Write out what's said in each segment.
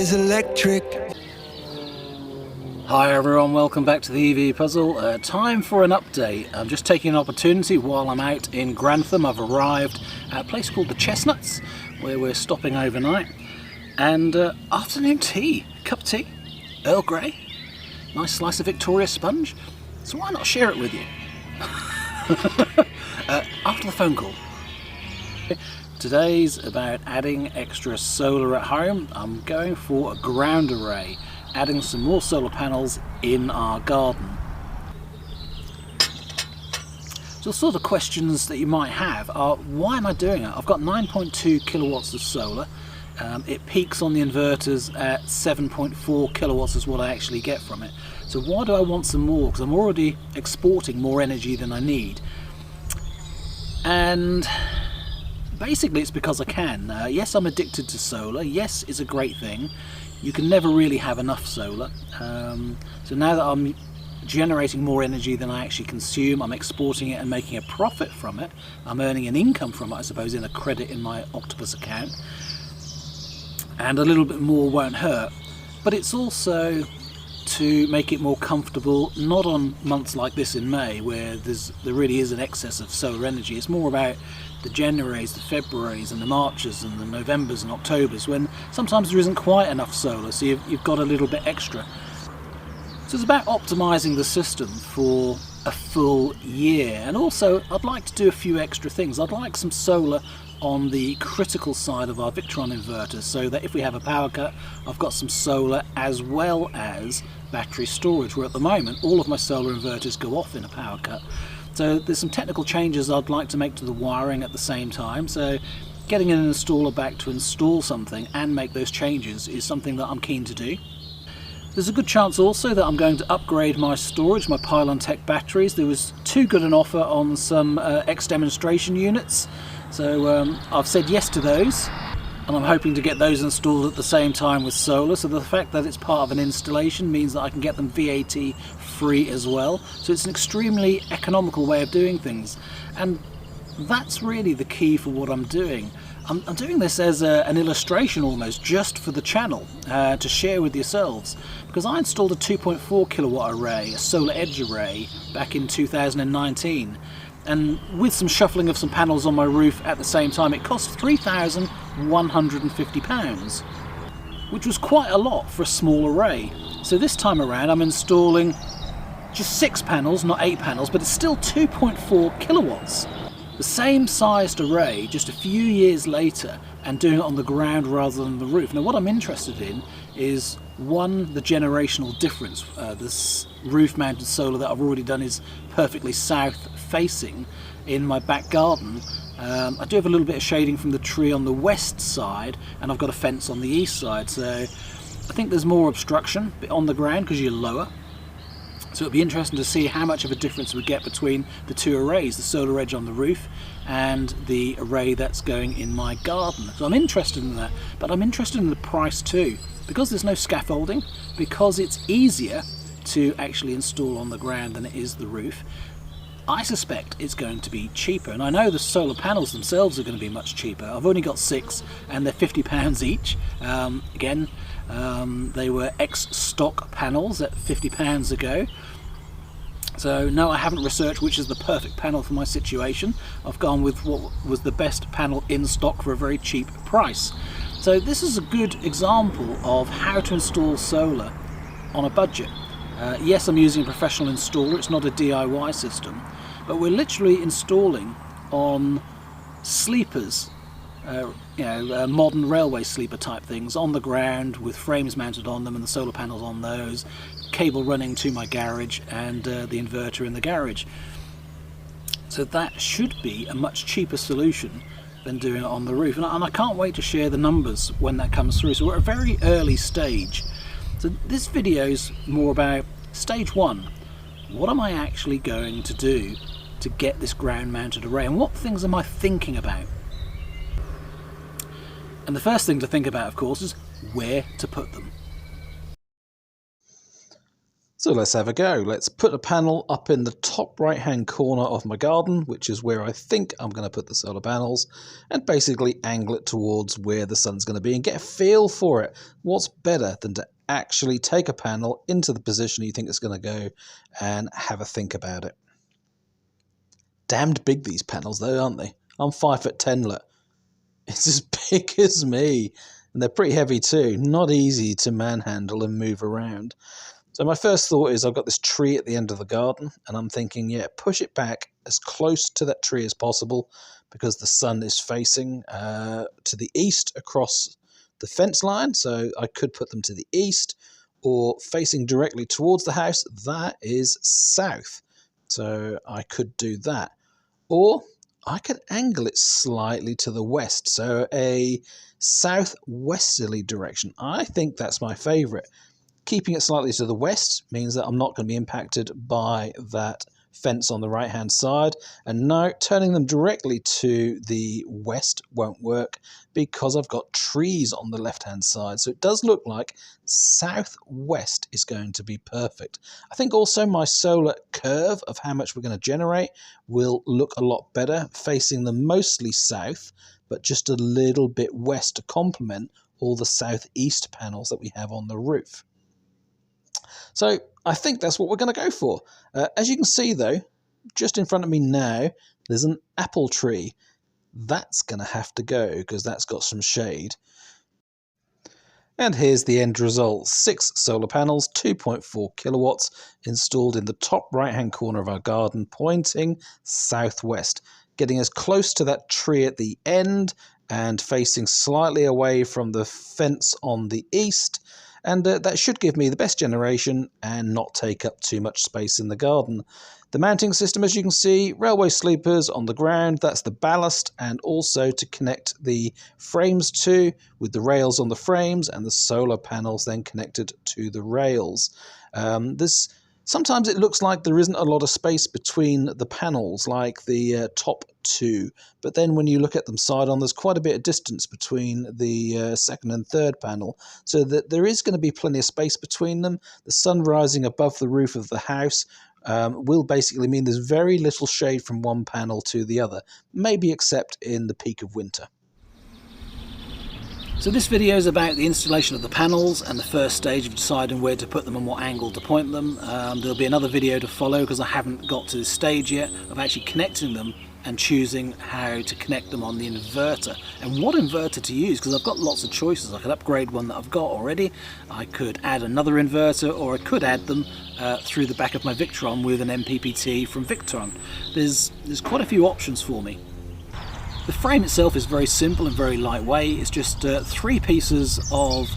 is electric. Hi everyone, welcome back to the EV Puzzle. Time for an update. I'm just taking an opportunity while I'm out in Grantham. I've arrived at a place called the Chestnuts, where we're stopping overnight. And afternoon tea, cup of tea, Earl Grey, nice slice of Victoria sponge. So why not share it with you? After the phone call. Today's about adding extra solar at home. I'm going for a ground array, adding some more solar panels in our garden. So the sort of questions that you might have are, why am I doing it? I've got 9.2 kilowatts of solar. It peaks on the inverters at 7.4 kilowatts is what I actually get from it. So why do I want some more? Because I'm already exporting more energy than I need. And basically it's because I can. Yes, I'm addicted to solar. Yes, it's a great thing. You can never really have enough solar. So now that I'm generating more energy than I actually consume, I'm exporting it and making a profit from it. I'm earning an income from it, I suppose, in a credit in my Octopus account. And a little bit more won't hurt. But it's also to make it more comfortable, not on months like this in May where there really is an excess of solar energy. It's more about the Januaries, the Februaries and the Marches and the Novembers and Octobers when sometimes there isn't quite enough solar, so you've got a little bit extra. So it's about optimising the system for a full year. And also I'd like to do a few extra things. I'd like some solar on the critical side of our Victron inverter, so that if we have a power cut, I've got some solar as well as battery storage, where at the moment all of my solar inverters go off in a power cut. So there's some technical changes I'd like to make to the wiring at the same time, so getting an installer back to install something and make those changes is something that I'm keen to do. There's a good chance also that I'm going to upgrade my storage, my Pylon Tech batteries. There was too good an offer on some ex-demonstration units, so I've said yes to those, and I'm hoping to get those installed at the same time with solar. So the fact that it's part of an installation means that I can get them VAT free as well. So it's an extremely economical way of doing things, and that's really the key for what I'm doing. I'm doing this as an illustration almost, just for the channel, to share with yourselves, because I installed a 2.4 kilowatt array, a solar edge array, back in 2019. And with some shuffling of some panels on my roof at the same time, it cost £3,150, which was quite a lot for a small array. So this time around I'm installing just 6 panels, not 8 panels, but it's still 2.4 kilowatts. The same sized array just a few years later, and doing it on the ground rather than the roof. Now what I'm interested in is, one, the generational difference. This roof mounted solar that I've already done is perfectly south facing in my back garden. I do have a little bit of shading from the tree on the west side, and I've got a fence on the east side, so I think there's more obstruction on the ground because you're lower. So it'll be interesting to see how much of a difference we get between the two arrays, the solar edge on the roof and the array that's going in my garden. So I'm interested in that, but I'm interested in the price too, because there's no scaffolding, because it's easier to actually install on the ground than it is the roof. I suspect it's going to be cheaper, and I know the solar panels themselves are going to be much cheaper. I've only got 6 and they're £50 each. Again, they were ex-stock panels at £50 ago. So no, I haven't researched which is the perfect panel for my situation. I've gone with what was the best panel in stock for a very cheap price. So this is a good example of how to install solar on a budget. Yes, I'm using a professional installer, it's not a DIY system, but we're literally installing on sleepers, modern railway sleeper type things on the ground with frames mounted on them and the solar panels on those, cable running to my garage and the inverter in the garage. So that should be a much cheaper solution than doing it on the roof, and I can't wait to share the numbers when that comes through. So we're at a very early stage. So this video is more about stage 1. What am I actually going to do to get this ground mounted array, and what things am I thinking about? And the first thing to think about, of course, is where to put them. So let's have a go. Let's put a panel up in the top right hand corner of my garden, which is where I think I'm going to put the solar panels, and basically angle it towards where the sun's going to be and get a feel for it. What's better than to actually take a panel into the position you think it's going to go and have a think about it. Damned big these panels though, aren't they? I'm 5'10", look. It's as big as me, and they're pretty heavy too. Not easy to manhandle and move around. So my first thought is I've got this tree at the end of the garden, and I'm thinking, yeah, push it back as close to that tree as possible because the sun is facing to the east across the fence line. So I could put them to the east or facing directly towards the house. That is south. So I could do that. Or I could angle it slightly to the west. So a southwesterly direction. I think that's my favourite. Keeping it slightly to the west means that I'm not going to be impacted by that fence on the right hand side, and no, turning them directly to the west won't work because I've got trees on the left hand side. So it does look like southwest is going to be perfect. I think also my solar curve of how much we're going to generate will look a lot better facing them mostly south but just a little bit west to complement all the southeast panels that we have on the roof. So I think that's what we're going to go for. As you can see though, just in front of me now, there's an apple tree. That's going to have to go because that's got some shade. And here's the end result. 6 solar panels, 2.4 kilowatts, installed in the top right-hand corner of our garden, pointing southwest, getting as close to that tree at the end and facing slightly away from the fence on the east. And that should give me the best generation and not take up too much space in the garden. The mounting system, as you can see, railway sleepers on the ground, that's the ballast, and also to connect the frames to with the rails on the frames and the solar panels then connected to the rails. Sometimes it looks like there isn't a lot of space between the panels, like the top two, but then when you look at them side on, there's quite a bit of distance between the second and third panel, so that there is going to be plenty of space between them. The sun rising above the roof of the house will basically mean there's very little shade from one panel to the other, maybe except in the peak of winter. So this video is about the installation of the panels and the first stage of deciding where to put them and what angle to point them. There'll be another video to follow because I haven't got to this stage yet of actually connecting them and choosing how to connect them on the inverter and what inverter to use, because I've got lots of choices. I could upgrade one that I've got already, I could add another inverter, or I could add them through the back of my Victron with an MPPT from Victron. There's quite a few options for me. The frame itself is very simple and very lightweight. It's just 3 pieces of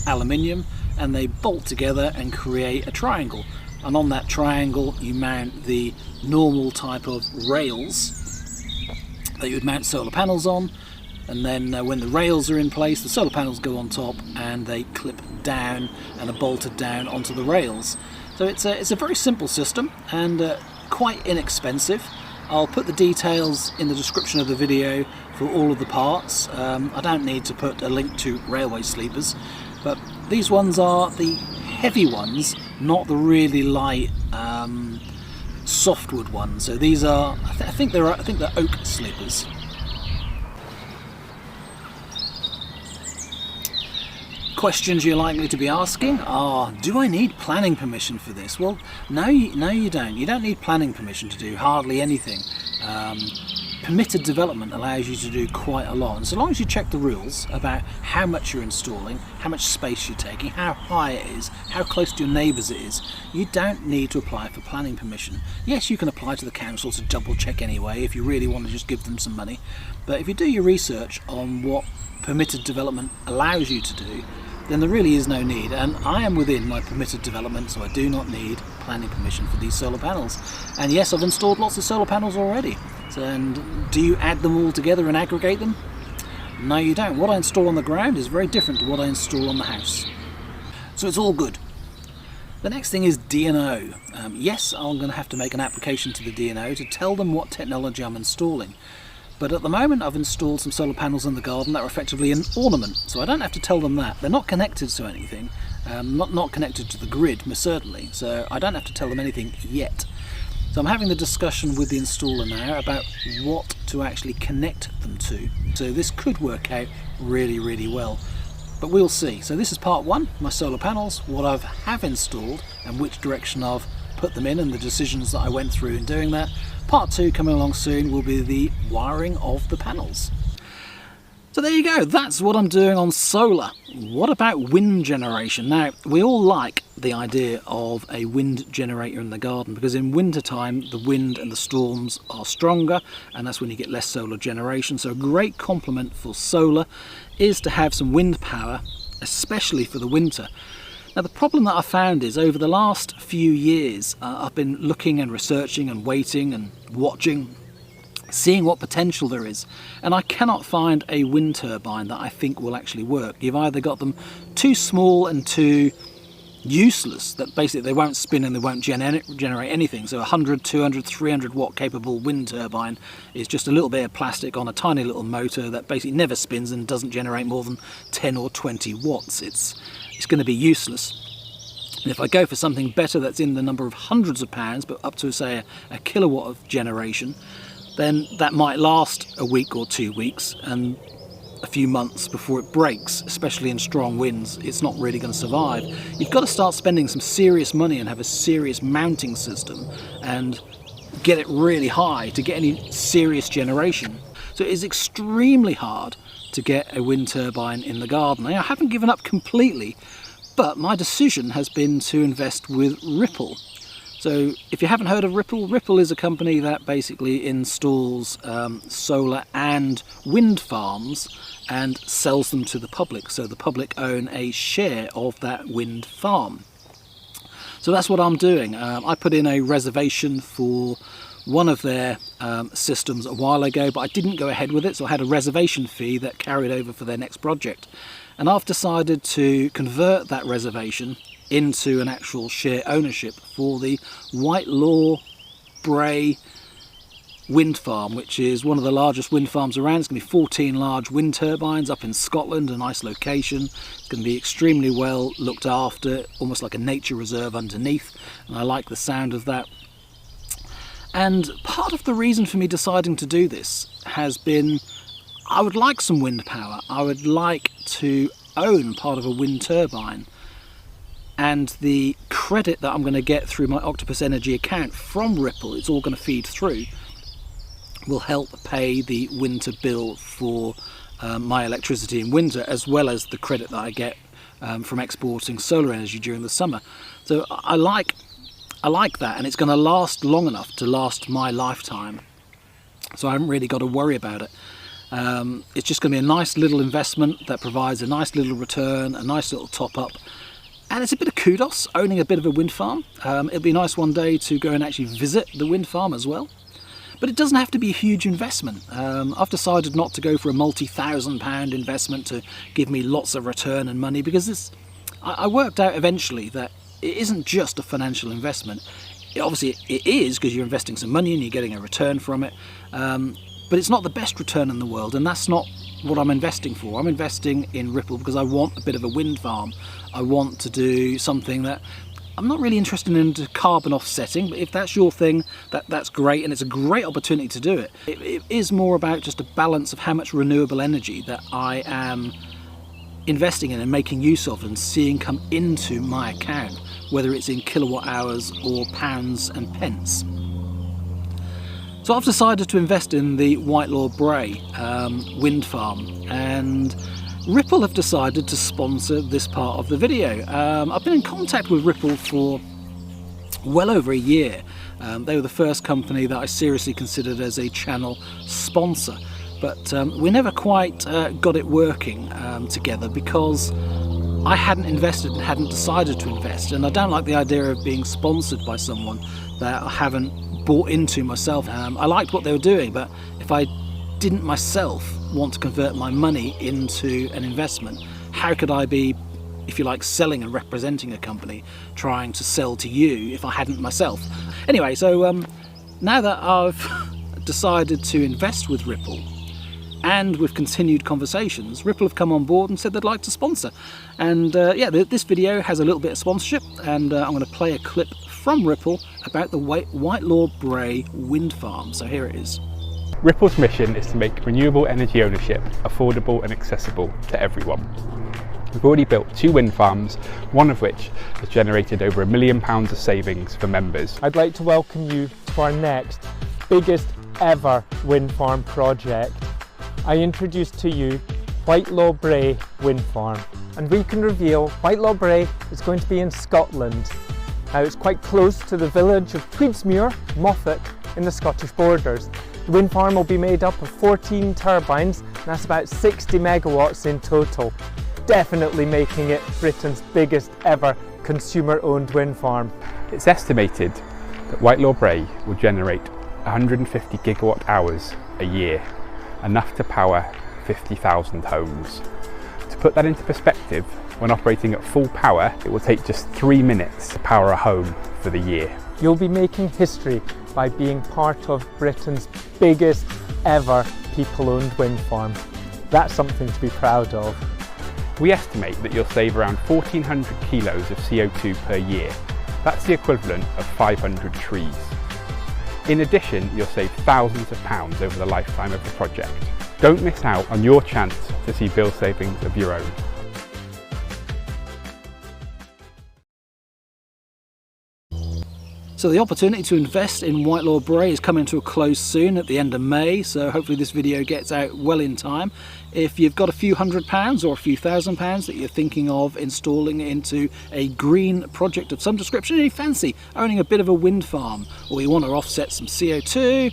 aluminium, and they bolt together and create a triangle. And on that triangle you mount the normal type of rails that you would mount solar panels on, and then when the rails are in place, the solar panels go on top and they clip down and are bolted down onto the rails. So it's a very simple system and quite inexpensive. I'll put the details in the description of the video for all of the parts. I don't need to put a link to railway sleepers, but these ones are the heavy ones, not the really light softwood ones. So these are, I think they're oak sleepers. Questions you're likely to be asking are, do I need planning permission for this? Well, no you don't. You don't need planning permission to do hardly anything. Permitted development allows you to do quite a lot, and so long as you check the rules about how much you're installing, how much space you're taking, how high it is, how close to your neighbours it is, you don't need to apply for planning permission. Yes, you can apply to the council to double check anyway if you really want to just give them some money, but if you do your research on what permitted development allows you to do, then there really is no need, and I am within my permitted development, so I do not need planning permission for these solar panels. And yes, I've installed lots of solar panels already. And do you add them all together and aggregate them? No, you don't. What I install on the ground is very different to what I install on the house. So it's all good. The next thing is D&O. Yes, I'm going to have to make an application to the D&O to tell them what technology I'm installing. But at the moment I've installed some solar panels in the garden that are effectively an ornament, so I don't have to tell them that. They're not connected to anything, not connected to the grid, most certainly, so I don't have to tell them anything yet. So I'm having the discussion with the installer now about what to actually connect them to. So this could work out really, really well, but we'll see. So this is part one, my solar panels, what I have installed and which direction I've put them in and the decisions that I went through in doing that. Part two coming along soon will be the wiring of the panels. So there you go, that's what I'm doing on solar. What about wind generation? Now, we all like the idea of a wind generator in the garden because in winter time the wind and the storms are stronger and that's when you get less solar generation. So a great complement for solar is to have some wind power, especially for the winter. Now the problem that I found is over the last few years I've been looking and researching and waiting and watching, seeing what potential there is, and I cannot find a wind turbine that I think will actually work. You've either got them too small and too useless that basically they won't spin and they won't generate anything. So 100, 200, 300 watt capable wind turbine is just a little bit of plastic on a tiny little motor that basically never spins and doesn't generate more than 10 or 20 watts. It's going to be useless. And if I go for something better that's in the number of hundreds of pounds but up to say a kilowatt of generation, then that might last a week or 2 weeks and a few months before it breaks, especially in strong winds. It's not really going to survive. You've got to start spending some serious money and have a serious mounting system and get it really high to get any serious generation. So it is extremely hard to get a wind turbine in the garden. Now, I haven't given up completely, but my decision has been to invest with Ripple. So if you haven't heard of Ripple, Ripple is a company that basically installs solar and wind farms and sells them to the public. So the public own a share of that wind farm. So that's what I'm doing. I put in a reservation for one of their systems a while ago, but I didn't go ahead with it, so I had a reservation fee that carried over for their next project. And I've decided to convert that reservation into an actual share ownership for the Whitelaw Brae wind farm, which is one of the largest wind farms around. It's going to be 14 large wind turbines up in Scotland, a nice location. It's going to be extremely well looked after, almost like a nature reserve underneath, and I like the sound of that. And part of the reason for me deciding to do this has been I would like some wind power. I would like to own part of a wind turbine, and the credit that I'm going to get through my Octopus Energy account from Ripple, it's all going to feed through, will help pay the winter bill for my electricity in winter, as well as the credit that I get from exporting solar energy during the summer. So I like that, and it's going to last long enough to last my lifetime, so I haven't really got to worry about it. It's just going to be a nice little investment that provides a nice little return, a nice little top up, and it's a bit of kudos owning a bit of a wind farm. It'll be nice one day to go and actually visit the wind farm as well. But it doesn't have to be a huge investment. I've decided not to go for a multi-thousand-pound investment to give me lots of return and money, because I worked out eventually that it isn't just a financial investment. Obviously it is, because you're investing some money and you're getting a return from it, but it's not the best return in the world, and that's not what I'm investing for. I'm investing in Ripple because I want a bit of a wind farm. I want to do something that I'm not really interested in carbon offsetting, but if that's your thing, that's great, and it's a great opportunity to do it. It is more about just a balance of how much renewable energy that I am investing in and making use of and seeing come into my account, whether it's in kilowatt hours or pounds and pence. So I've decided to invest in the Whitelaw Brae wind farm, and Ripple have decided to sponsor this part of the video. I've been in contact with Ripple for well over a year. They were the first company that I seriously considered as a channel sponsor, but we never quite got it working together because I hadn't invested and hadn't decided to invest, and I don't like the idea of being sponsored by someone that I haven't bought into myself. I liked what they were doing, but if I didn't myself want to convert my money into an investment, how could I be, if you like, selling and representing a company, trying to sell to you if I hadn't myself? Anyway, so now that I've decided to invest with Ripple, and with continued conversations, Ripple have come on board and said they'd like to sponsor. And yeah, this video has a little bit of sponsorship, and I'm going to play a clip from Ripple about the Whitelaw Brae wind farm. So here it is. Ripple's mission is to make renewable energy ownership affordable and accessible to everyone. We've already built 2 wind farms, one of which has generated over £1 million of savings for members. I'd like to welcome you to our next biggest ever wind farm project. I introduce to you Whitelaw Brae wind farm, and we can reveal Whitelaw Brae is going to be in Scotland. Now, it's quite close to the village of Tweedsmuir, Moffat, in the Scottish borders. The wind farm will be made up of 14 turbines, and that's about 60 megawatts in total, definitely making it Britain's biggest ever consumer-owned wind farm. It's estimated that Whitelaw Brae will generate 150 gigawatt hours a year, enough to power 50,000 homes. To put that into perspective, when operating at full power, it will take just 3 minutes to power a home for the year. You'll be making history by being part of Britain's biggest ever people-owned wind farm. That's something to be proud of. We estimate that you'll save around 1,400 kilos of CO2 per year. That's the equivalent of 500 trees. In addition, you'll save thousands of pounds over the lifetime of the project. Don't miss out on your chance to see bill savings of your own. So the opportunity to invest in Whitelaw Brae is coming to a close soon at the end of May, so hopefully this video gets out well in time. If you've got a few £100s or a few £1,000s that you're thinking of installing into a green project of some description, and you fancy owning a bit of a wind farm, or you want to offset some CO2,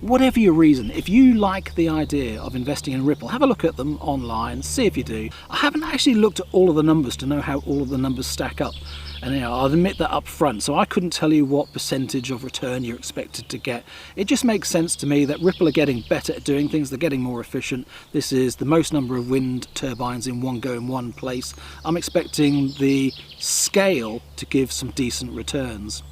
whatever your reason, if you like the idea of investing in Ripple, have a look at them online, see if you do. I haven't actually looked at all of the numbers to know how all of the numbers stack up. And you know, I'll admit that up front, so I couldn't tell you what percentage of return you're expected to get. It just makes sense to me that Ripple are getting better at doing things, they're getting more efficient. This is the most number of wind turbines in one go in one place. I'm expecting the scale to give some decent returns.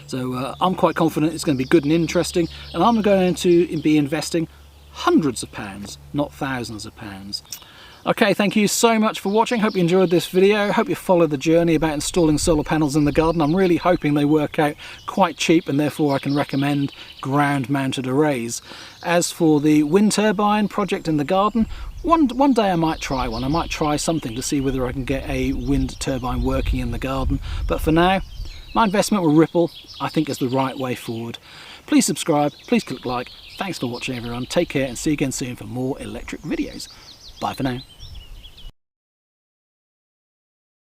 So I'm quite confident it's going to be good and interesting, and I'm going to be investing hundreds of pounds, not thousands of pounds. Okay, thank you so much for watching. Hope you enjoyed this video. Hope you follow the journey about installing solar panels in the garden. I'm really hoping they work out quite cheap, and therefore I can recommend ground-mounted arrays. As for the wind turbine project in the garden, one day I might try one. I might try something to see whether I can get a wind turbine working in the garden. But for now, my investment with Ripple, I think, is the right way forward. Please subscribe, please click like. Thanks for watching, everyone. Take care and see you again soon for more electric videos. Bye for now.